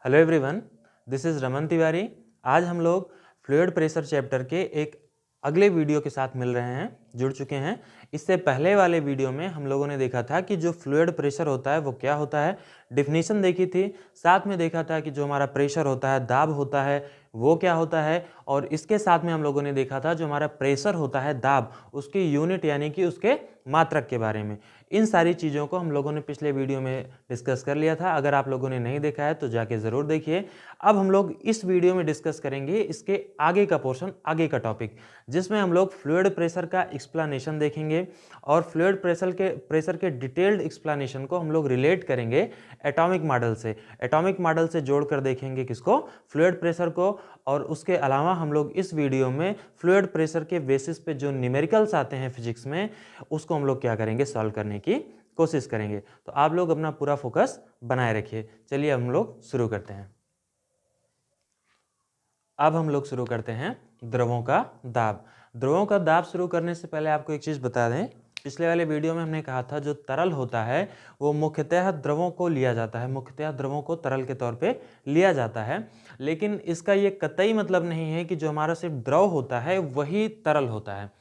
Hello everyone, this is Raman Tiwari. आज हम लोग फ्लूइड प्रेशर चैप्टर के एक अगले वीडियो के साथ मिल रहे हैं, जुड़ चुके हैं। इससे पहले वाले वीडियो में हम लोगों ने देखा था कि जो फ्लूइड प्रेशर होता है वो क्या होता है, डिफिनीशन देखी थी। साथ में देखा था कि जो हमारा प्रेशर होता है, दाब होता है, वो क्या होता है। और इसके साथ में हम लोगों ने देखा था जो हमारा प्रेशर होता है, दाब, उसकी यूनिट यानी कि उसके मात्रक के बारे में। इन सारी चीज़ों को हम लोगों ने पिछले वीडियो में डिस्कस कर लिया था। अगर आप लोगों ने नहीं देखा है तो जाके ज़रूर देखिए। अब हम लोग इस वीडियो में डिस्कस करेंगे इसके आगे का पोर्शन, आगे का टॉपिक, जिसमें हम लोग फ्लूइड प्रेशर का एक्सप्लेनेशन देखेंगे। और फ्लूइड प्रेशर के डिटेल्ड एक्सप्लेनेशन को हम लोग रिलेट करेंगे एटॉमिक मॉडल से। एटॉमिक मॉडल से जोड़कर देखेंगे किसको, फ्लूइड प्रेशर को। और उसके अलावा हम लोग इस वीडियो में फ्लूइड प्रेशर के बेसिस पे जो न्यूमेरिकल्स आते हैं फिजिक्स में, उसको हम लोग क्या करेंगे, सॉल्व करने की कोशिश करेंगे। तो आप लोग अपना पूरा फोकस बनाए रखिए। चलिए हम लोग शुरू करते हैं। अब हम लोग शुरू करते हैं द्रवों का दाब। द्रवों का दाब शुरू करने से पहले आपको एक चीज़ बता दें, पिछले वाले वीडियो में हमने कहा था जो तरल होता है वो मुख्यतः द्रवों को लिया जाता है, मुख्यतः द्रवों को तरल के तौर पे लिया जाता है। लेकिन इसका ये कतई मतलब नहीं है कि जो हमारा सिर्फ द्रव होता है वही तरल होता है।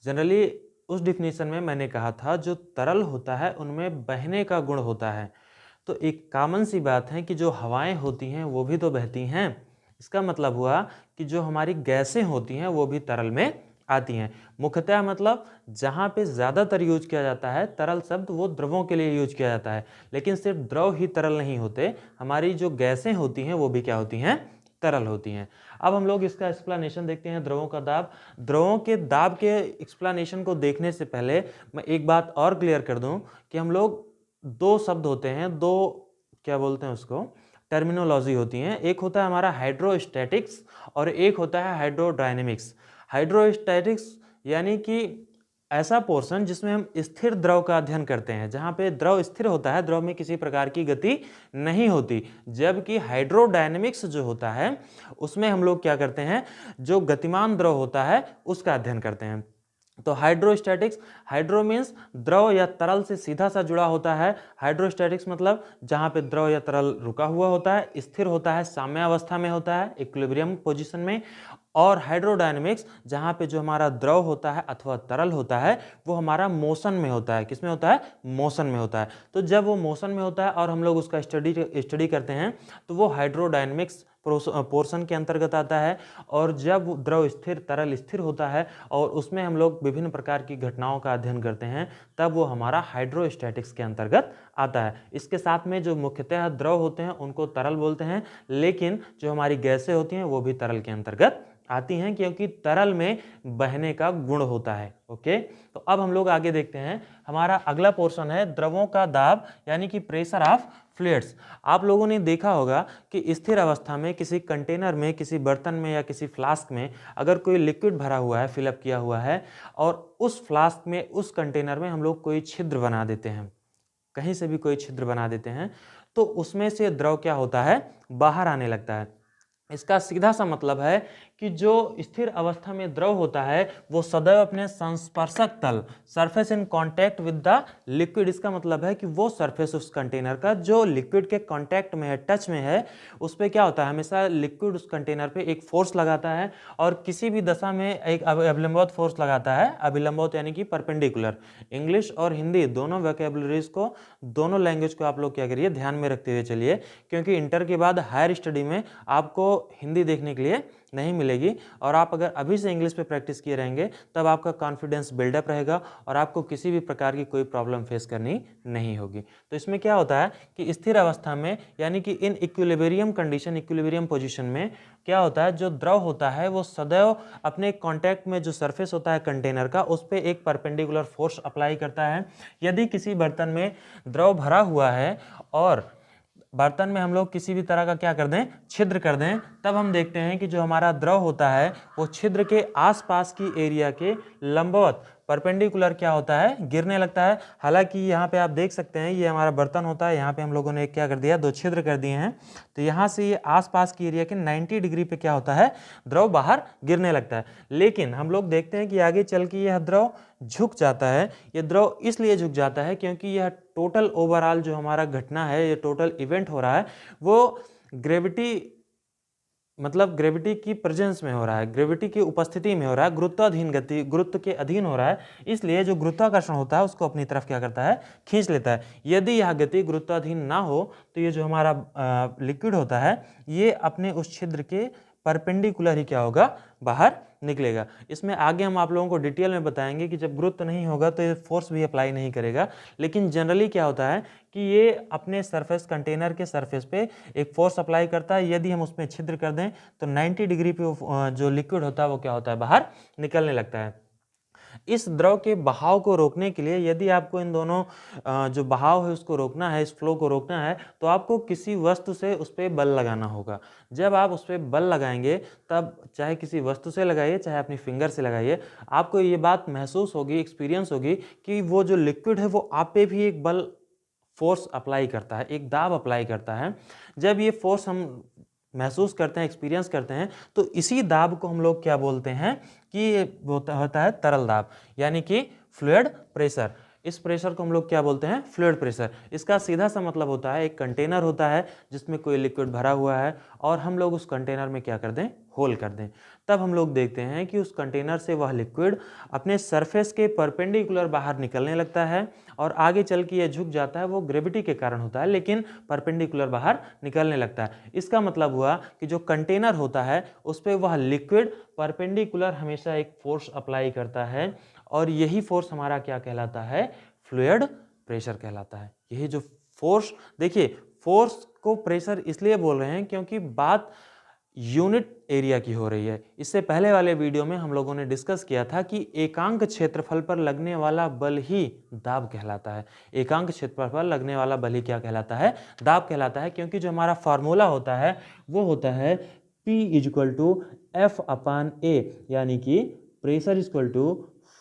जनरली उस डिफिनीशन में मैंने कहा था जो तरल होता है उनमें बहने का गुण होता है। तो एक कॉमन सी बात है कि जो हवाएं होती हैं वो भी तो बहती हैं। इसका मतलब हुआ कि जो हमारी गैसें होती हैं वो भी तरल में आती हैं। मुख्यतः मतलब जहाँ पे ज़्यादातर यूज किया जाता है तरल शब्द, वो द्रवों के लिए यूज किया जाता है। लेकिन सिर्फ द्रव ही तरल नहीं होते, हमारी जो गैसें होती हैं वो भी क्या होती हैं, तरल होती हैं। अब हम लोग इसका एक्सप्लेनेशन देखते हैं, द्रवों का दाब। द्रवों के दाब के एक्सप्लेनेशन को देखने से पहले मैं एक बात और क्लियर कर दूं कि हम लोग दो शब्द होते हैं, दो क्या बोलते हैं उसको, टर्मिनोलॉजी होती हैं। एक होता है हमारा हाइड्रोस्टैटिक्स और एक होता है हाइड्रोडायनेमिक्स। हाइड्रोस्टैटिक्स यानी कि ऐसा पोर्शन जिसमें हम स्थिर द्रव का अध्ययन करते हैं, जहाँ पे द्रव स्थिर होता है, द्रव में किसी प्रकार की गति नहीं होती। जबकि हाइड्रोडायनेमिक्स जो होता है उसमें हम लोग क्या करते हैं, जो गतिमान द्रव होता है उसका अध्ययन करते हैं। तो हाइड्रोस्टैटिक्स, हाइड्रो मीन्स द्रव या तरल से सीधा सा जुड़ा होता है। हाइड्रोस्टैटिक्स मतलब जहाँ पे द्रव या तरल रुका हुआ होता है, स्थिर होता है, साम्यावस्था में होता है, इक्विलिब्रियम पोजीशन में। और हाइड्रोडायनेमिक्स जहाँ पे जो हमारा द्रव होता है अथवा तरल होता है वो हमारा मोशन में होता है। किसमें होता है, मोशन में होता है। तो जब वो मोशन में होता है और हम लोग उसका स्टडी करते हैं तो वो हाइड्रोडायनेमिक्स पोर्शन के अंतर्गत आता है। और जब द्रव स्थिर, तरल स्थिर होता है और उसमें हम लोग विभिन्न प्रकार की घटनाओं का अध्ययन करते हैं, तब वो हमारा हाइड्रोस्टैटिक्स के अंतर्गत आता है। इसके साथ में जो मुख्यतः द्रव होते हैं उनको तरल बोलते हैं, लेकिन जो हमारी गैसें होती हैं वो भी तरल के अंतर्गत आती हैं, क्योंकि तरल में बहने का गुण होता है। ओके, तो अब हम लोग आगे देखते हैं। हमारा अगला पोर्शन है द्रवों का दाब यानी कि प्रेशर ऑफ फ्लूइड्स। आप लोगों ने देखा होगा कि स्थिर अवस्था में किसी कंटेनर में, किसी बर्तन में या किसी फ्लास्क में अगर कोई लिक्विड भरा हुआ है, फिलअप किया हुआ है, और उस फ्लास्क में, उस कंटेनर में हम लोग कोई छिद्र बना देते हैं, कहीं से भी कोई छिद्र बना देते हैं, तो उसमें से द्रव क्या होता है, बाहर आने लगता है। इसका सीधा सा मतलब है कि जो स्थिर अवस्था में द्रव होता है वो सदैव अपने संस्पर्शक तल, surface in contact with the liquid, इसका मतलब है कि वो सरफेस उस कंटेनर का जो लिक्विड के कांटेक्ट में है, टच में है, उस पर क्या होता है, हमेशा लिक्विड उस कंटेनर पे एक फोर्स लगाता है और किसी भी दशा में एक अभिलंबवत फोर्स लगाता है। अभिलंबवत यानी कि परपेंडिकुलर। इंग्लिश और हिंदी दोनों वोकैबुलरीज को, दोनों लैंग्वेज को आप लोग क्या करिए, ध्यान में रखते हुए चलिए, क्योंकि इंटर के बाद हायर स्टडी में आपको हिंदी देखने के लिए नहीं मिलेगी। और आप अगर अभी से इंग्लिश पे प्रैक्टिस किए रहेंगे तब आपका कॉन्फिडेंस बिल्डअप रहेगा और आपको किसी भी प्रकार की कोई प्रॉब्लम फेस करनी नहीं होगी। तो इसमें क्या होता है कि स्थिर अवस्था में यानी कि in equilibrium condition, equilibrium position में क्या होता है, जो द्रव होता है वो सदैव अपने कॉन्टैक्ट में जो सरफेस होता है कंटेनर का, उस पर एक परपेंडिकुलर फोर्स अप्लाई करता है। यदि किसी बर्तन में द्रव भरा हुआ है और बर्तन में हम लोग किसी भी तरह का क्या कर दें, छिद्र कर दें, तब हम देखते हैं कि जो हमारा द्रव होता है वो छिद्र के आसपास की एरिया के लंबवत, परपेंडिकुलर क्या होता है, गिरने लगता है। हालांकि यहाँ पे आप देख सकते हैं ये हमारा बर्तन होता है, यहाँ पे हम लोगों ने क्या कर दिया, दो छिद्र कर दिए हैं। तो यहाँ से ये आसपास की एरिया के 90 डिग्री पे क्या होता है, द्रव बाहर गिरने लगता है। लेकिन हम लोग देखते हैं कि आगे चल के यह द्रव झुक जाता है। ये द्रव इसलिए झुक जाता है क्योंकि यह टोटल ओवरऑल जो हमारा घटना है, ये टोटल इवेंट हो रहा है, वो ग्रेविटी मतलब ग्रेविटी की प्रेजेंस में हो रहा है, ग्रेविटी की उपस्थिति में हो रहा है, गुरुत्वाधीन गति, गुरुत्व के अधीन हो रहा है, इसलिए जो गुरुत्वाकर्षण होता है उसको अपनी तरफ क्या करता है, खींच लेता है। यदि यह गति गुरुत्वाधीन ना हो तो ये जो हमारा लिक्विड होता है ये अपने उस छिद्र के परपेंडिकुलर ही क्या होगा, बाहर निकलेगा। इसमें आगे हम आप लोगों को डिटेल में बताएंगे कि जब गुरुत्व नहीं होगा तो ये फोर्स भी अप्लाई नहीं करेगा, लेकिन जनरली क्या होता है कि ये अपने सरफेस, कंटेनर के सरफेस पे एक फोर्स अप्लाई करता है। यदि हम उसमें छिद्र कर दें तो 90 डिग्री पे जो लिक्विड होता है वो क्या होता है, बाहर निकलने लगता है। इस द्रव के बहाव को रोकने के लिए यदि आपको इन दोनों जो बहाव है उसको रोकना है, इस फ्लो को रोकना है, तो आपको किसी वस्तु से उस पर बल लगाना होगा। जब आप उस पर बल लगाएंगे तब चाहे किसी वस्तु से लगाइए चाहे अपनी फिंगर से लगाइए, आपको ये बात महसूस होगी, एक्सपीरियंस होगी कि वो जो लिक्विड है वो आप पे भी एक बल, फोर्स अप्लाई करता है, एक दाब अप्लाई करता है। जब ये फोर्स हम महसूस करते हैं, एक्सपीरियंस करते हैं, तो इसी दाब को हम लोग क्या बोलते हैं कि ये होता है तरल दाब, यानी कि फ्लूइड प्रेशर। इस प्रेशर को हम लोग क्या बोलते हैं, फ्लूइड प्रेशर। इसका सीधा सा मतलब होता है एक कंटेनर होता है जिसमें कोई लिक्विड भरा हुआ है और हम लोग उस कंटेनर में क्या कर दें, होल कर दें। तब हम लोग देखते हैं कि उस कंटेनर से वह लिक्विड अपने सरफेस के परपेंडिकुलर बाहर निकलने लगता है और आगे चल के यह झुक जाता है। वो ग्रेविटी के कारण होता है लेकिन परपेंडिकुलर बाहर निकलने लगता है। इसका मतलब हुआ कि जो कंटेनर होता है उस पर वह लिक्विड परपेंडिकुलर हमेशा एक फोर्स अप्लाई करता है और यही फोर्स हमारा क्या कहलाता है, फ्लूइड प्रेशर कहलाता है। यही जो फोर्स, देखिए फोर्स को प्रेशर इसलिए बोल रहे हैं क्योंकि बात यूनिट एरिया की हो रही है। इससे पहले वाले वीडियो में हम लोगों ने डिस्कस किया था कि एकांक क्षेत्रफल पर लगने वाला बल ही दाब कहलाता है। एकांक क्षेत्रफल पर लगने वाला बल ही क्या कहलाता है, दाब कहलाता है, क्योंकि जो हमारा फार्मूला होता है वो होता है P = F/A, यानी कि प्रेशर =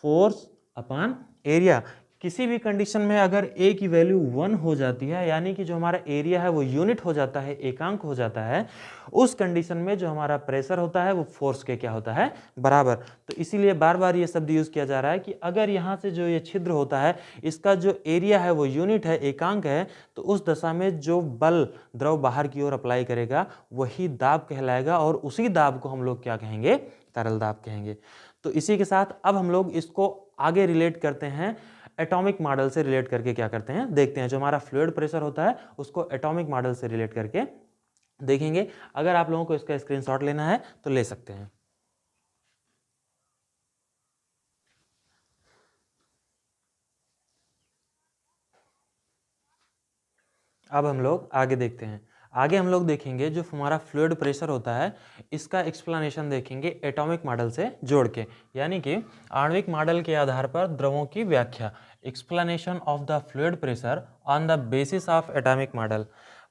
फोर्स अपॉन एरिया। किसी भी कंडीशन में अगर A की वैल्यू 1 हो जाती है, यानी कि जो हमारा एरिया है वो यूनिट हो जाता है, एकांक हो जाता है, उस कंडीशन में जो हमारा प्रेशर होता है वो फोर्स के क्या होता है, बराबर। तो इसीलिए बार बार ये शब्द यूज किया जा रहा है कि अगर यहाँ से जो ये छिद्र होता है इसका जो एरिया है वो यूनिट है, एकांक है, तो उस दशा में जो बल द्रव बाहर की ओर अप्लाई करेगा वही दाब कहलाएगा और उसी दाब को हम लोग क्या कहेंगे, तरल दाब कहेंगे। तो इसी के साथ अब हम लोग इसको आगे रिलेट करते हैं, एटॉमिक मॉडल से रिलेट करके क्या करते हैं, देखते हैं। जो हमारा फ्लूइड प्रेशर होता है उसको एटॉमिक मॉडल से रिलेट करके देखेंगे। अगर आप लोगों को इसका स्क्रीनशॉट लेना है तो ले सकते हैं। अब हम लोग आगे देखते हैं। आगे हम लोग देखेंगे जो हमारा फ्लूइड प्रेशर होता है इसका एक्सप्लेनेशन देखेंगे एटॉमिक मॉडल से जोड़ के, यानी कि आणविक मॉडल के आधार पर द्रवों की व्याख्या, explanation of the fluid pressure on the basis of atomic model.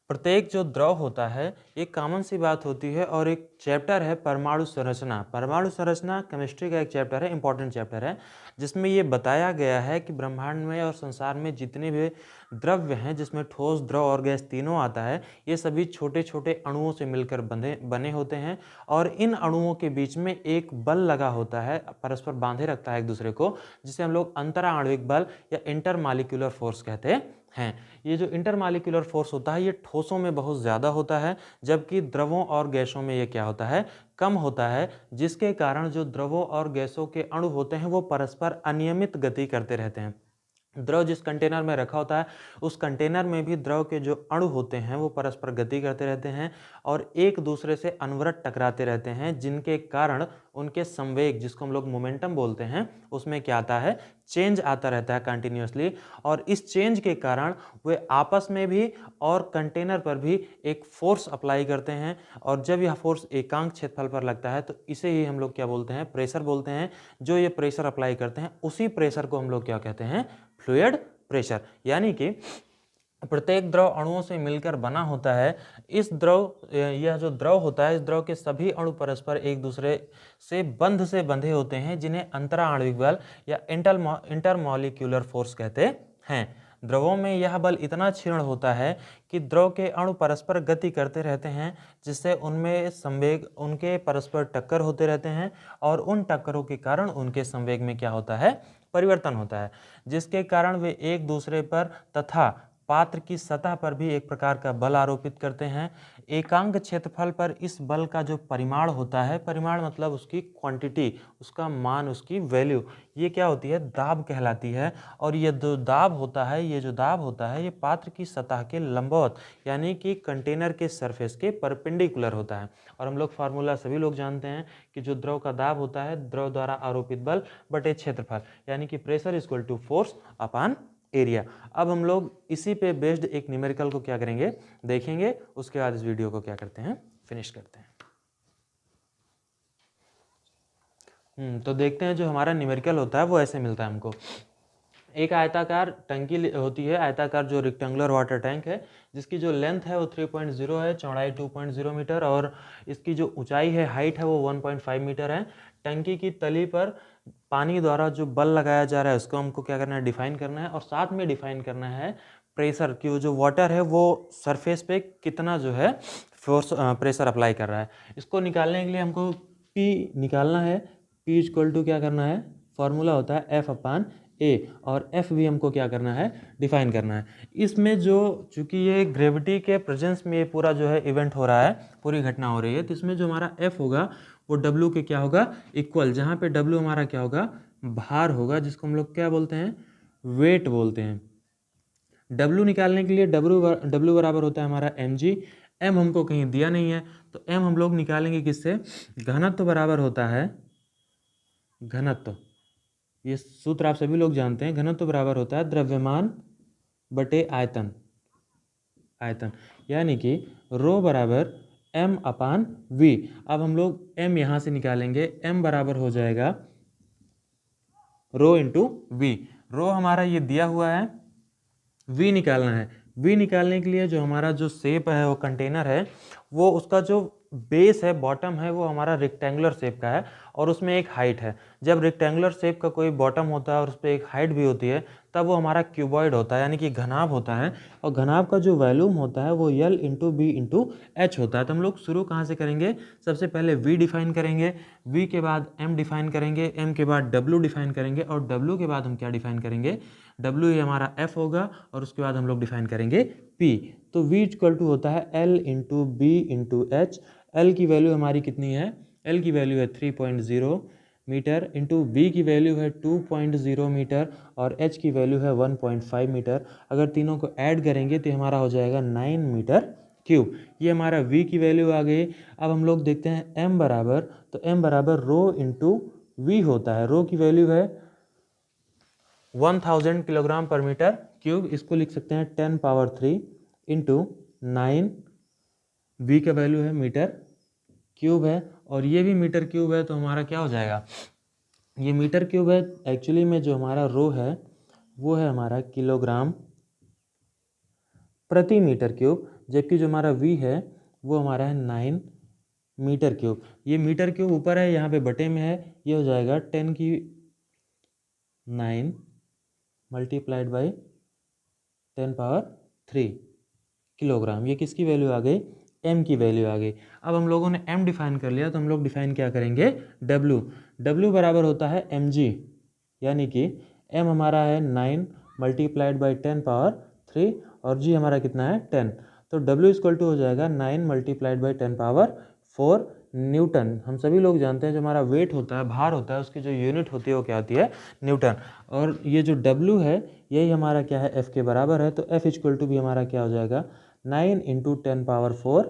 प्रत्येक जो द्रव होता है एक कॉमन सी बात होती है और एक चैप्टर है परमाणु संरचना। परमाणु संरचना केमिस्ट्री का एक चैप्टर है, इंपॉर्टेंट चैप्टर है, जिसमें ये बताया गया है कि ब्रह्मांड में और संसार में जितने भी द्रव्य हैं, जिसमें ठोस, द्रव और गैस तीनों आता है, ये सभी छोटे छोटे अणुओं से मिलकर बने होते हैं और इन अणुओं के बीच में एक बल लगा होता है, परस्पर बांधे रखता है एक दूसरे को, जिसे हम लोग अंतराणविक बल या इंटरमॉलिक्यूलर फोर्स कहते हैं। ये जो इंटरमॉलिक्यूलर फोर्स होता है ये ठोसों में बहुत ज़्यादा होता है, जबकि द्रवों और गैसों में ये क्या होता है, कम होता है, जिसके कारण जो द्रवों और गैसों के अणु होते हैं वो परस्पर अनियमित गति करते रहते हैं। द्रव जिस कंटेनर में रखा होता है उस कंटेनर में भी द्रव के जो अणु होते हैं वो परस्पर गति करते रहते हैं और एक दूसरे से अनवरत टकराते रहते हैं, जिनके कारण उनके संवेग, जिसको हम लोग मोमेंटम बोलते हैं, उसमें क्या आता है, चेंज आता रहता है कंटिन्यूसली। और इस चेंज के कारण वे आपस में भी और कंटेनर पर भी एक फोर्स अप्लाई करते हैं और जब यह फोर्स एकांक क्षेत्रफल पर लगता है तो इसे ही हम लोग क्या बोलते हैं, प्रेशर बोलते हैं। जो ये प्रेशर अप्लाई करते हैं उसी प्रेशर को हम लोग क्या कहते हैं, फ्लूइड प्रेशर। यानी कि प्रत्येक द्रव अणुओं से मिलकर बना होता है। इस द्रव, यह जो द्रव होता है, इस द्रव के सभी अणु परस्पर एक दूसरे से बंधे होते हैं, जिन्हें अंतराणविक बल या इंटरमॉलिक्यूलर फोर्स कहते हैं। द्रवों में यह बल इतना क्षीण होता है कि द्रव के अणु परस्पर गति करते रहते हैं, जिससे उनमें संवेग, उनके परस्पर टक्कर होते रहते हैं और उन टक्करों के कारण उनके संवेग में क्या होता है, परिवर्तन होता है, जिसके कारण वे एक दूसरे पर तथा पात्र की सतह पर भी एक प्रकार का बल आरोपित करते हैं। एकांक क्षेत्रफल पर इस बल का जो परिमाण होता है, परिमाण मतलब उसकी क्वांटिटी, उसका मान, उसकी वैल्यू, ये क्या होती है, दाब कहलाती है। और ये जो दाब होता है, ये पात्र की सतह के लंबवत यानी कि कंटेनर के सरफेस के परपेंडिकुलर होता है। और हम लोग फार्मूला सभी लोग जानते हैं कि जो द्रव का दाब होता है, द्रव द्वारा आरोपित बल बटे क्षेत्रफल, यानी कि pressure equal to force upon area. अब हम लोग इसी पे बेस्ड एक न्यूमेरिकल को क्या करेंगे, देखेंगे। उसके बाद इस वीडियो को क्या करते हैं, फिनिश करते हैं। तो देखते हैं जो हमारा न्यूमेरिकल होता है वो ऐसे मिलता है हमको। एक आयताकार टंकी होती है, आयताकार जो रेक्टेंगुलर वाटर टैंक है, जिसकी जो लेंथ है वो 3.0 है, चौड़ाई 2.0 मीटर और इसकी जो ऊंचाई है, हाइट है वो 1.5 मीटर है। टंकी की तली पर पानी द्वारा जो बल लगाया जा रहा है उसको हमको क्या करना है, डिफाइन करना है। और साथ में डिफाइन करना है प्रेशर की, जो वाटर है वो सरफेस पे कितना जो है फोर्स प्रेशर अप्लाई कर रहा है। इसको निकालने के लिए हमको P निकालना है। P इक्वल टू क्या करना है, फॉर्मूला होता है F अपान A, और F भी हमको क्या करना है, डिफाइन करना है। इसमें जो चूंकि ये ग्रेविटी के प्रेजेंस में ये पूरा जो है इवेंट हो रहा है, पूरी घटना हो रही है, तो इसमें जो हमारा F होगा वो W के क्या होगा, इक्वल, जहाँ पे W हमारा क्या होगा, भार होगा, जिसको हम लोग क्या बोलते हैं, वेट बोलते हैं। W निकालने के लिए W बराबर होता है हमारा mg। m हमको कहीं दिया नहीं है, तो m हम लोग निकालेंगे किससे, घनत्व बराबर होता है, घनत्व, ये सूत्र आप सभी लोग जानते हैं, घनत्व बराबर होता है द्रव्यमान बटे आयतन, यानी कि रो बराबर m अपान v। अब हम लोग m यहाँ से निकालेंगे, m बराबर हो जाएगा रो इंटू वी। रो हमारा ये दिया हुआ है, v निकालना है। v निकालने के लिए जो हमारा जो शेप है, वो कंटेनर है, वो उसका जो बेस है, बॉटम है, वो हमारा रेक्टेंगुलर शेप का है और उसमें एक हाइट है। जब रेक्टेंगुलर शेप का कोई बॉटम होता है और उस पर एक हाइट भी होती है, तब वो हमारा क्यूबॉइड होता है, यानी कि घनाभ होता है। और घनाभ का जो वॉल्यूम होता है वो L into B into H होता है। तो हम लोग शुरू कहाँ से करेंगे, सबसे पहले v डिफाइन करेंगे, v के बाद m डिफाइन करेंगे, m के बाद w डिफाइन करेंगे, और w के बाद हम क्या डिफाइन करेंगे, W ये हमारा F होगा, और उसके बाद हम लोग डिफाइन करेंगे P। तो V इक्वल टू होता है L into B into H. L की वैल्यू हमारी कितनी है, L की वैल्यू है 3.0 मीटर, इंटू B की वैल्यू है 2.0 मीटर, और H की वैल्यू है 1.5 मीटर। अगर तीनों को ऐड करेंगे तो हमारा हो जाएगा 9 मीटर क्यूब। ये हमारा V की वैल्यू आ गई। अब हम लोग देखते हैं M बराबर, तो M बराबर रो इंटू V होता है। रो की वैल्यू है 1000 किलोग्राम पर मीटर क्यूब, इसको लिख सकते हैं 10 पावर 3 इंटू 9, V का वैल्यू है मीटर क्यूब है, और ये भी मीटर क्यूब है, तो हमारा क्या हो जाएगा, ये मीटर क्यूब है। एक्चुअली में जो हमारा रो है वो है हमारा किलोग्राम प्रति मीटर क्यूब, जबकि जो हमारा V है वो हमारा है 9 मीटर क्यूब। ये मीटर क्यूब ऊपर है, यहाँ पे बटे में है, ये हो जाएगा 10 की 9 मल्टीप्लाइड बाई 10 पावर 3 किलोग्राम। ये किसकी वैल्यू आ गई, m की वैल्यू आ गई। अब हम लोगों ने m डिफाइन कर लिया, तो हम लोग डिफाइन क्या करेंगे, w बराबर होता है mg, यानी कि m हमारा है 9 मल्टीप्लाइड बाई 10 पावर 3 और g हमारा कितना है 10। तो w इक्वल टू हो जाएगा 9 मल्टीप्लाइड बाई 10 पावर 4 न्यूटन। हम सभी लोग जानते हैं जो हमारा वेट होता है, भार होता है, उसकी जो यूनिट होती है वो क्या होती है, न्यूटन। और ये जो W है यही हमारा क्या है, F के बराबर है। तो F इक्वल टू भी हमारा क्या हो जाएगा, 9 इंटू 10 पावर 4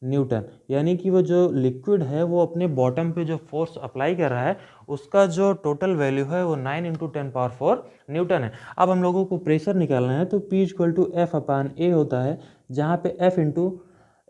न्यूटन। यानी कि वो जो लिक्विड है वो अपने बॉटम पे जो फोर्स अप्लाई कर रहा है उसका जो टोटल वैल्यू है वो 9 इंटू 10 पावर 4 न्यूटन है। अब हम लोगों को प्रेशर निकालना है, तो P equal to F upon A होता है, जहाँ पे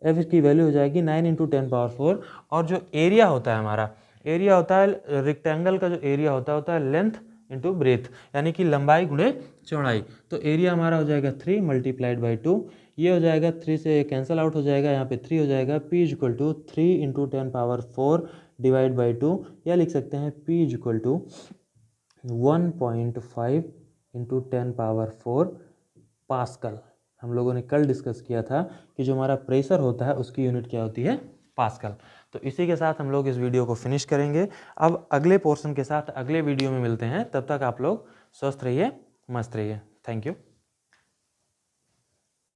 F की वैल्यू हो जाएगी 9 इंटू 10 पावर 4। और जो एरिया होता है हमारा, एरिया होता है रेक्टेंगल का, जो एरिया होता है लेंथ इंटू ब्रेथ, यानी कि लंबाई गुणे चौड़ाई। तो एरिया हमारा हो जाएगा 3 मल्टीप्लाइड बाई 2, ये हो जाएगा 3 से कैंसिल आउट हो जाएगा, यहाँ पे 3 हो जाएगा। P equal to 3 into 10 power 4 divide by 2, या लिख सकते हैं P equal to 1.5 into 10 power 4 pascal. हम लोगों ने कल डिस्कस किया था कि जो हमारा प्रेशर होता है उसकी यूनिट क्या होती है, पास्कल। तो इसी के साथ हम लोग इस वीडियो को फिनिश करेंगे। अब अगले पोर्शन के साथ अगले वीडियो में मिलते हैं, तब तक आप लोग स्वस्थ रहिए, मस्त रहिए। Thank you.